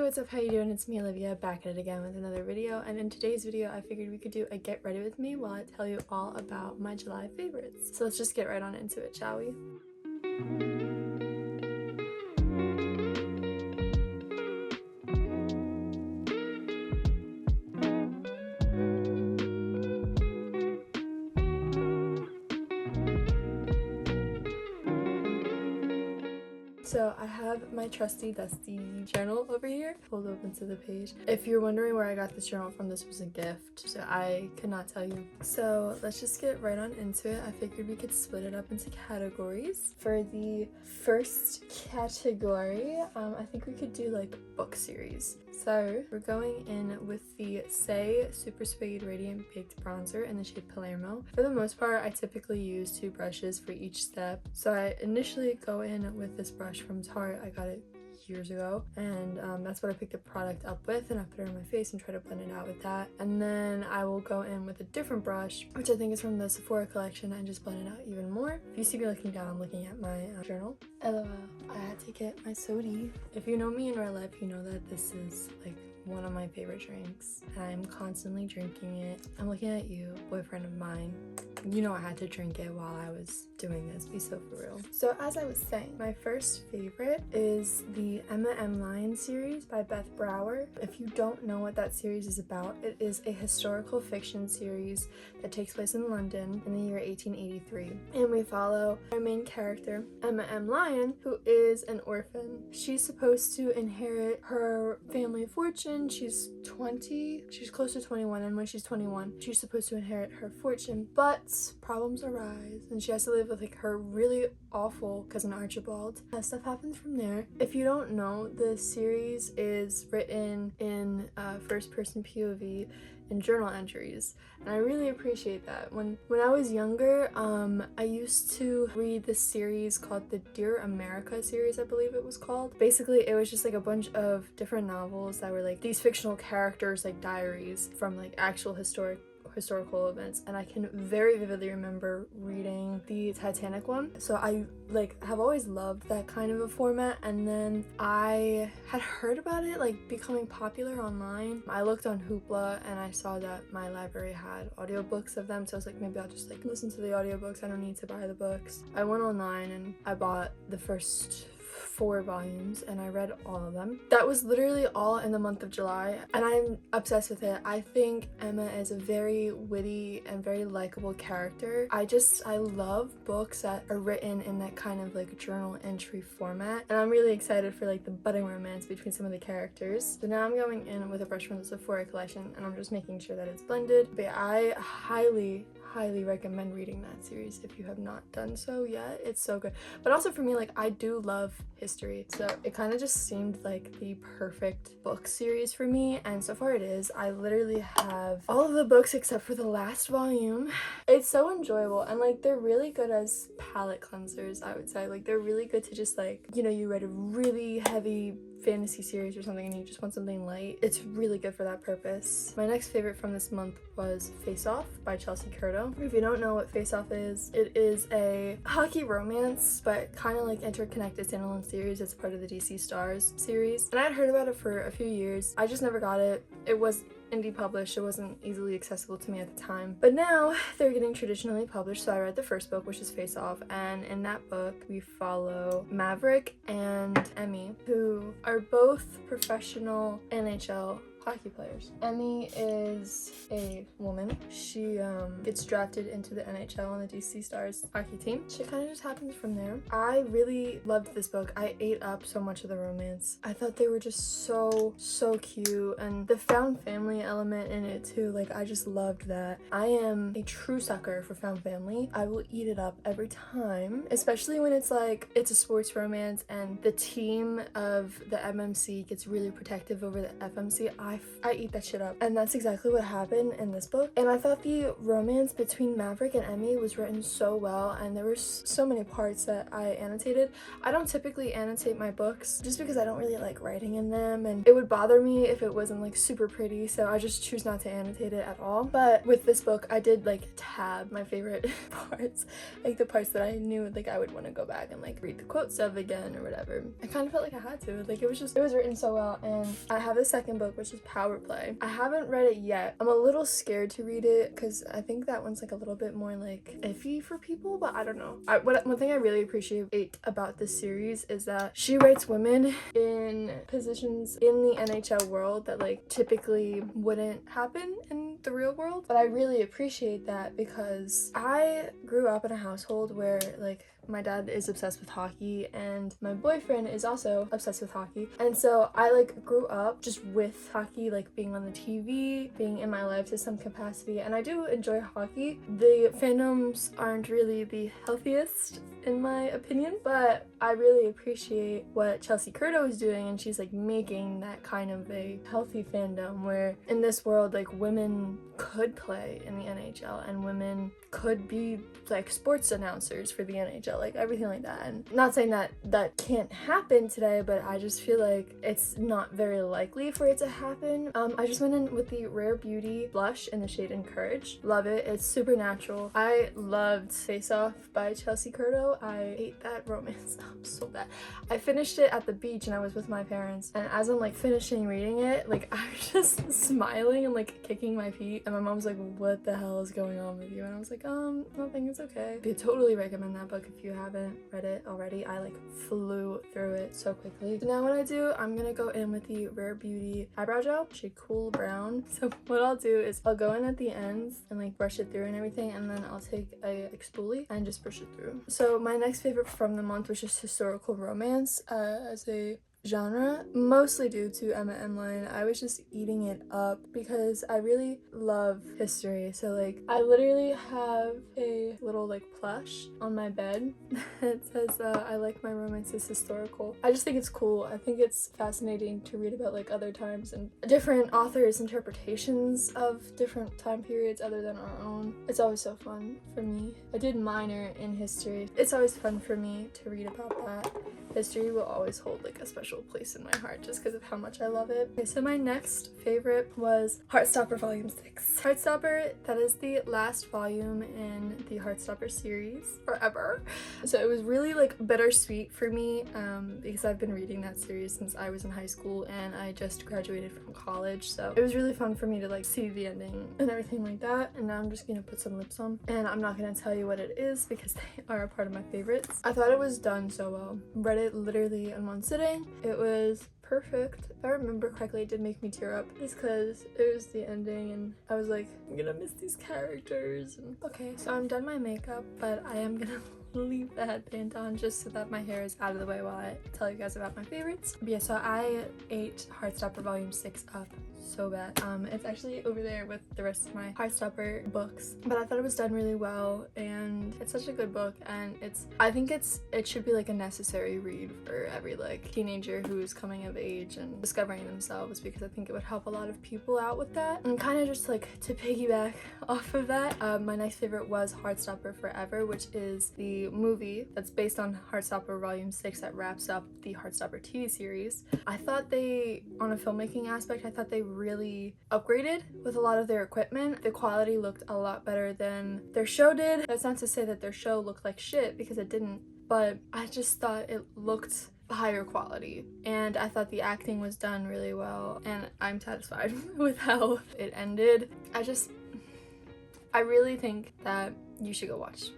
what's up, how you doing? It's me, Olivia, back at it again with another video, and in today's video I figured we could do a get ready with me while I tell you all about my July favorites. So let's just get right on into it, shall we? So I have my trusty dusty journal over here. Hold open to the page. If you're wondering where I got this journal from, this was a gift, so I could not tell you. So let's just get right on into it. I figured we could split it up into categories. For the first category, I think we could do like book series. So we're going in with the Say Super Suede Radiant Baked Bronzer in the shade Palermo. For the most part, I typically use 2 brushes for each step. So I initially go in with this brush from Tarte. I got it years ago, and that's what I picked the product up with, and I put it on my face and try to blend it out with that. And then I will go in with a different brush, which I think is from the Sephora collection, and just blend it out even more. If you see me looking down, I'm looking at my journal. LOL, I had to get my sody. If you know me in real life, you know that this is like one of my favorite drinks. I'm constantly drinking it. I'm looking at you, boyfriend of mine. You know I had to drink it while I was doing this. Be so for real. So as I was saying, my first favorite is the Emma M. Lyon series by Beth Brower. If you don't know what that series is about, it is a historical fiction series that takes place in London in the year 1883. And we follow our main character, Emma M. Lyon, who is an orphan. She's supposed to inherit her family fortune. She's 20, she's close to 21, and when she's 21, she's supposed to inherit her fortune, but problems arise and she has to live with like her really awful cousin Archibald. Stuff happens from there. If you don't know, the series is written in first person POV and journal entries, and I really appreciate that. When I was younger, I used to read this series called the Dear America series, I believe it was called. Basically, it was just like a bunch of different novels that were like these fictional characters, like diaries from like actual historical events, and I can very vividly remember reading the Titanic one. So I like have always loved that kind of a format, and then I had heard about it like becoming popular online. I looked on Hoopla and I saw that my library had audiobooks of them, so I was like, maybe I'll just like listen to the audiobooks. I don't need to buy the books. I went online and I bought the first 4 volumes and I read all of them. That was literally all in the month of July, and I'm obsessed with it. I think Emma is a very witty and very likable character. I love books that are written in that kind of like journal entry format, and I'm really excited for like the budding romance between some of the characters. So now I'm going in with a brush from the Sephora collection, and I'm just making sure that it's blended. But I highly recommend reading that series if you have not done so yet. It's so good. But also for me, like, I do love history, so it kind of just seemed like the perfect book series for me, and so far it is. I literally have all of the books except for the last volume. It's so enjoyable, and like they're really good as palette cleansers, I would say. Like they're really good to just like, you know, you read a really heavy fantasy series or something and you just want something light. It's really good for that purpose. My next favorite from this month was Face Off by Chelsea Curto. If you don't know what Face Off is, it is a hockey romance, but kind of like interconnected standalone series. It's part of the DC Stars series, and I had heard about it for a few years. I just never got it. It was indie published. It wasn't easily accessible to me at the time, but now they're getting traditionally published. So I read the first book, which is Face Off, and in that book we follow Maverick and Emmy, who are both professional NHL hockey players. Emmy is a woman. She gets drafted into the NHL on the DC Stars hockey team. Shit kind of just happens from there. I really loved this book. I ate up so much of the romance. I thought they were just so cute, and the found family element in it too. Like I just loved that. I am a true sucker for found family. I will eat it up every time, especially when it's like it's a sports romance and the team of the MMC gets really protective over the FMC. I I eat that shit up. And that's exactly what happened in this book. And I thought the romance between Maverick and Emmy was written so well, and there were so many parts that I annotated. I don't typically annotate my books just because I don't really like writing in them, and it would bother me if it wasn't like super pretty, so I just choose not to annotate it at all. But with this book, I did like tab my favorite parts, like the parts that I knew like I would want to go back and like read the quotes of again or whatever. I kind of felt like I had to, like it was written so well. And I have the second book, which is Power Play. I haven't read it yet. I'm a little scared to read it because I think that one's like a little bit more like iffy for people, but I don't know. One thing I really appreciate about this series is that she writes women in positions in the NHL world that like typically wouldn't happen in the real world. But I really appreciate that because I grew up in a household where like my dad is obsessed with hockey and my boyfriend is also obsessed with hockey, and so I like grew up just with hockey like being on the TV, being in my life to some capacity, and I do enjoy hockey. The fandoms aren't really the healthiest in my opinion, but I really appreciate what Chelsea Curto is doing, and she's like making that kind of a healthy fandom where in this world like women could play in the NHL and women could be like sports announcers for the NHL, like everything like that. And not saying that that can't happen today, but I just feel like it's not very likely for it to happen. I just went in with the Rare Beauty blush in the shade Encourage. Love it. It's super natural. I loved Face Off by Chelsea Curto. I ate that romance up so bad. I finished it at the beach and I was with my parents, and as I'm like finishing reading it, like I was just smiling and like kicking my feet, and my mom's like, what the hell is going on with you? And I was like, nothing, it's okay. I totally recommend that book if you haven't read it already. I like flew through it so quickly. So now what I do, I'm gonna go in with the Rare Beauty eyebrow gel, shade Cool Brown. So what I'll do is I'll go in at the ends and like brush it through and everything, and then I'll take a spoolie and just brush it through. So my next favorite from the month was just historical romance as a genre, mostly due to Emma Emline. I was just eating it up because I really love history. So like I literally have a little like plush on my bed that says I like my romances historical. I just think it's cool. I think it's fascinating to read about like other times and different authors' interpretations of different time periods other than our own. It's always so fun for me. I did minor in history. It's always fun for me to read about that. History will always hold like a special place in my heart just because of how much I love it. Okay, so my next favorite was Heartstopper Volume 6. Heartstopper, that is the last volume in the Heartstopper series forever. So it was really like bittersweet for me because I've been reading that series since I was in high school and I just graduated from college. So it was really fun for me to like see the ending and everything like that. And now I'm just gonna put some lips on, and I'm not gonna tell you what it is because they are a part of my favorites. I thought it was done so well. Read it literally in one sitting. It was perfect. If I remember correctly, it did make me tear up just because it was the ending and I was like, I'm gonna miss these characters. And okay, so I'm done my makeup, but I am gonna leave the headband on just so that my hair is out of the way while I tell you guys about my favorites. But yeah, so I ate Heartstopper Volume 6 up so bad. It's actually over there with the rest of my Heartstopper books, but I thought it was done really well, and it's such a good book, and I think it should be like a necessary read for every like teenager who's coming of age and discovering themselves, because I think it would help a lot of people out with that. And kind of just like to piggyback off of that, my next favorite was Heartstopper Forever, which is the movie that's based on Heartstopper Volume 6 that wraps up the Heartstopper TV series. I thought they, on a filmmaking aspect, I thought they really upgraded with a lot of their equipment. The quality looked a lot better than their show did. That's not to say that their show looked like shit, because it didn't, but I just thought it looked higher quality, and I thought the acting was done really well, and I'm satisfied with how it ended. I really think that you should go watch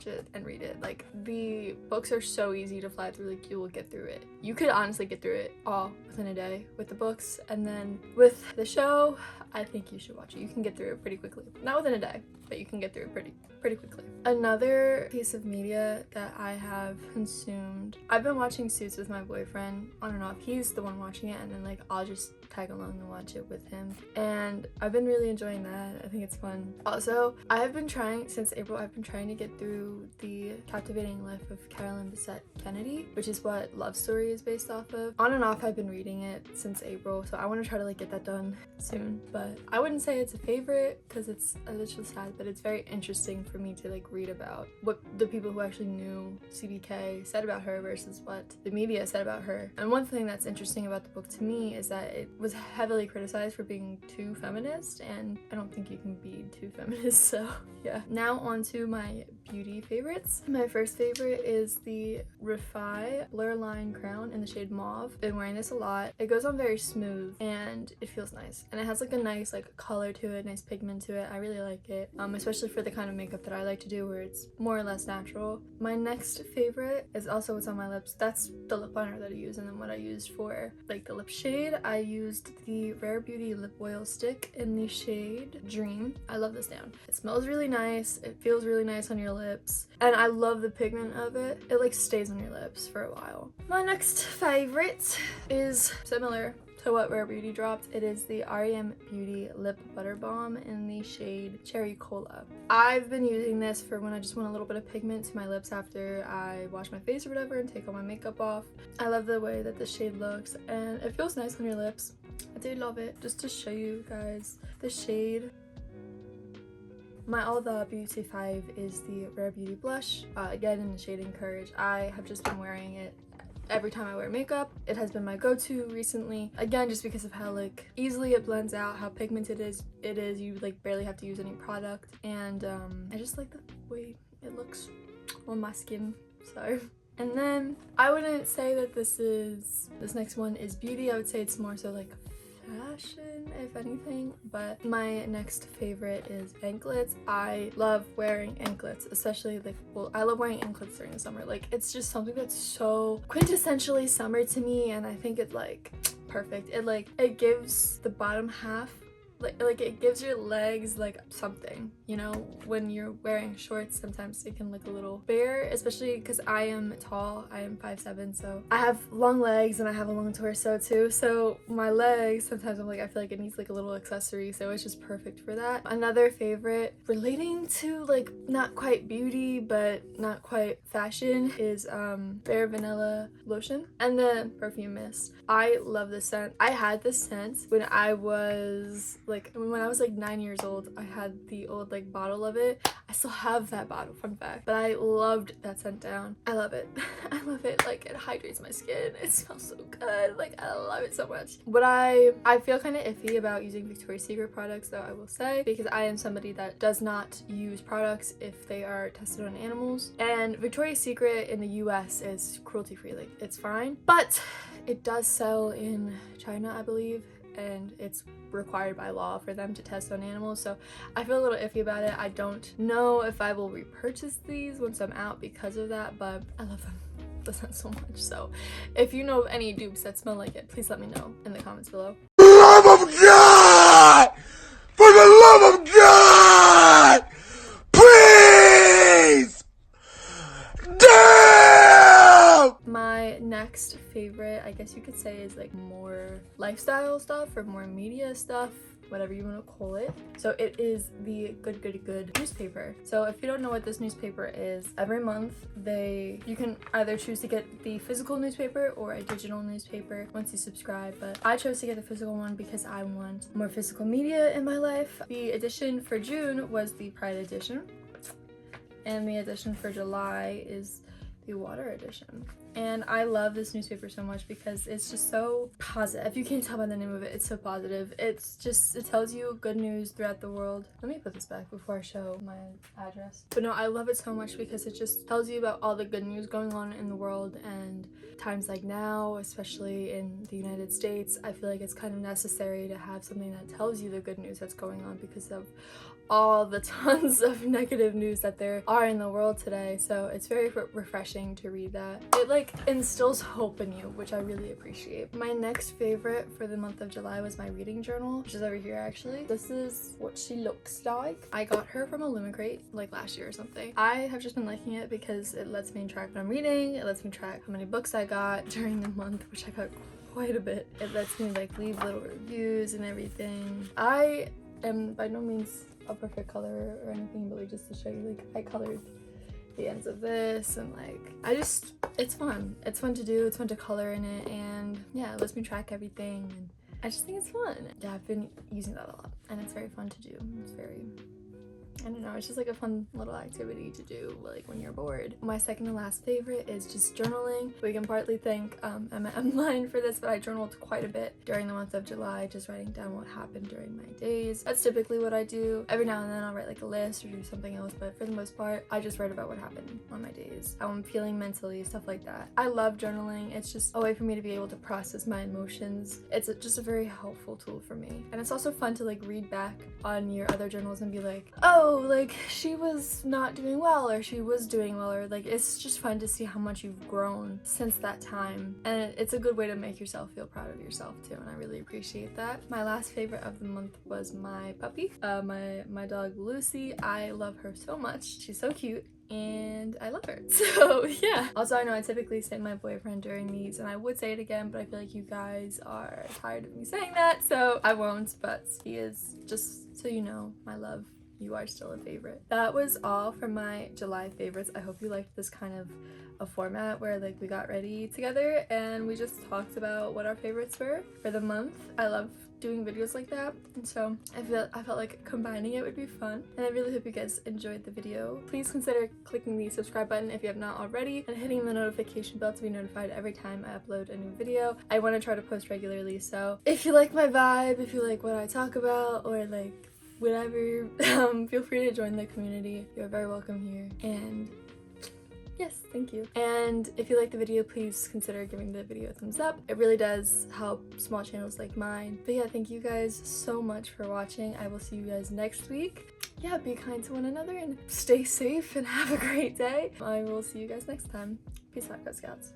it and read it. Like, the books are so easy to fly through, like you will get through it. You could honestly get through it all within a day with the books, and then with the show, I think you should watch it. You can get through it pretty quickly. Not within a day, but you can get through it pretty quickly. Another piece of media that I have consumed, I've been watching Suits with my boyfriend on and off. He's the one watching it, and then like I'll just tag along and watch it with him, and I've been really enjoying that. I think it's fun. Also, since April, I've been trying to get through through the captivating life of Carolyn Bessette Kennedy, which is what Love Story is based off of. On and off, I've been reading it since April, so I want to try to like get that done soon. But I wouldn't say it's a favorite because it's a little sad, but it's very interesting for me to like read about what the people who actually knew CBK said about her versus what the media said about her. And one thing that's interesting about the book to me is that it was heavily criticized for being too feminist, and I don't think you can be too feminist, so yeah. Now on to my beauty favorites. My first favorite is the Refi Blur Line Crown in the shade Mauve. Been wearing this a lot. It goes on very smooth and it feels nice, and it has like a nice like color to it, nice pigment to it. I really like it, especially for the kind of makeup that I like to do where it's more or less natural. My next favorite is also what's on my lips. That's the lip liner that I use, and then what I used for like the lip shade, I used the Rare Beauty lip oil stick in the shade Dream. I love this down. It smells really nice, it feels really nice on your lips, and I love the pigment of it. It like stays on your lips for a while. My next favorite is similar to what Rare Beauty dropped. It is the REM Beauty Lip Butter Balm in the shade Cherry Cola. I've been using this for when I just want a little bit of pigment to my lips after I wash my face or whatever and take all my makeup off. I love the way that the shade looks, and it feels nice on your lips. I do love it. Just to show you guys the shade. My All The Beauty 5 is the Rare Beauty blush, again in the shade Encourage. I have just been wearing it every time I wear makeup. It has been my go-to recently, again just because of how like easily it blends out, how pigmented it is. You like barely have to use any product, and I just like the way it looks on my skin. So, and then I wouldn't say that this next one is beauty. I would say it's more so like fashion, if anything. But my next favorite is anklets. I love wearing anklets, especially like, well, I love wearing anklets during the summer. Like, it's just something that's so quintessentially summer to me, and I think it's like perfect. It gives the bottom half like it gives your legs like something, you know. When you're wearing shorts, sometimes it can look a little bare, especially because I am tall. I am 5'7", so I have long legs and I have a long torso too, so my legs sometimes I'm like, I feel like it needs like a little accessory, so it's just perfect for that. Another favorite relating to like not quite beauty but not quite fashion is Bare Vanilla lotion and the perfume mist. I love this scent. I had this scent when I was like 9 years old. I had the old like bottle of it. I still have that bottle, fun fact, but I loved that scent down. I love it. I love it. Like, it hydrates my skin. It smells so good. Like, I love it so much. But I feel kind of iffy about using Victoria's Secret products, though, I will say, because I am somebody that does not use products if they are tested on animals, and Victoria's Secret in the US is cruelty free. Like, it's fine, but it does sell in China, I believe, and it's required by law for them to test on animals, so I feel a little iffy about it. I don't know if I will repurchase these once I'm out because of that, but I love them. The scent so much. So if you know of any dupes that smell like it, please let me know in the comments below. For the love of God! For the love of God! Please! Damn! My next favorite, I guess you could say, is like more lifestyle stuff or more media stuff, whatever you want to call it. So it is the Good newspaper. So if you don't know what this newspaper is, every month you can either choose to get the physical newspaper or a digital newspaper once you subscribe, but I chose to get the physical one because I want more physical media in my life. The edition for June was the Pride edition, and the edition for July is the Water edition. And I love this newspaper so much because it's just so positive. If you can't tell by the name of it, it's so positive. It tells you good news throughout the world. Let me put this back before I show my address. But no, I love it so much because it just tells you about all the good news going on in the world, and times like now, especially in the United States, I feel like it's kind of necessary to have something that tells you the good news that's going on because of all the tons of negative news that there are in the world today. So it's very refreshing to read that. It like instills hope in you, which I really appreciate. My next favorite for the month of July was my reading journal, which is over here actually. This is what she looks like. I got her from a Lumicrate like last year or something. I have just been liking it because it lets me track what I'm reading. It lets me track how many books I got during the month, which I got quite a bit. It lets me like leave little reviews and everything. I am by no means a perfect color or anything, but like just to show you, like I colored the ends of this, and like it's fun. It's fun to do, it's fun to color in it, and yeah, it lets me track everything, and I just think it's fun. Yeah, I've been using that a lot, and it's very fun to do. It's very, I don't know, it's just like a fun little activity to do like when you're bored. My second and last favorite is just journaling. We can partly thank Emma Line for this, but I journaled quite a bit during the month of July, just writing down what happened during my days. That's typically what I do. Every now and then I'll write like a list or do something else, but for the most part, I just write about what happened on my days, how I'm feeling mentally, stuff like that. I love journaling. It's just a way for me to be able to process my emotions. It's just a very helpful tool for me. And it's also fun to like read back on your other journals and be like, oh, like she was not doing well, or she was doing well, or like it's just fun to see how much you've grown since that time, and it's a good way to make yourself feel proud of yourself too, and I really appreciate that. My last favorite of the month was my puppy, my dog Lucy. I love her so much. She's so cute and I love her. So yeah. Also, I know I typically say my boyfriend during these, and I would say it again, but I feel like you guys are tired of me saying that, so I won't. But he is, just so you know, my love, you are still a favorite. That was all for my July favorites. I hope you liked this kind of a format where like we got ready together and we just talked about what our favorites were for the month. I love doing videos like that, and so I felt like combining it would be fun, and I really hope you guys enjoyed the video. Please consider clicking the subscribe button if you have not already, and hitting the notification bell to be notified every time I upload a new video. I want to try to post regularly, so if you like my vibe, if you like what I talk about, or like whatever, feel free to join the community. You're very welcome here, and yes, thank you. And if you like the video, please consider giving the video a thumbs up. It really does help small channels like mine. But yeah, thank you guys so much for watching. I will see you guys next week. Yeah, be kind to one another and stay safe and have a great day. I will see you guys next time. Peace out, Girl Scouts.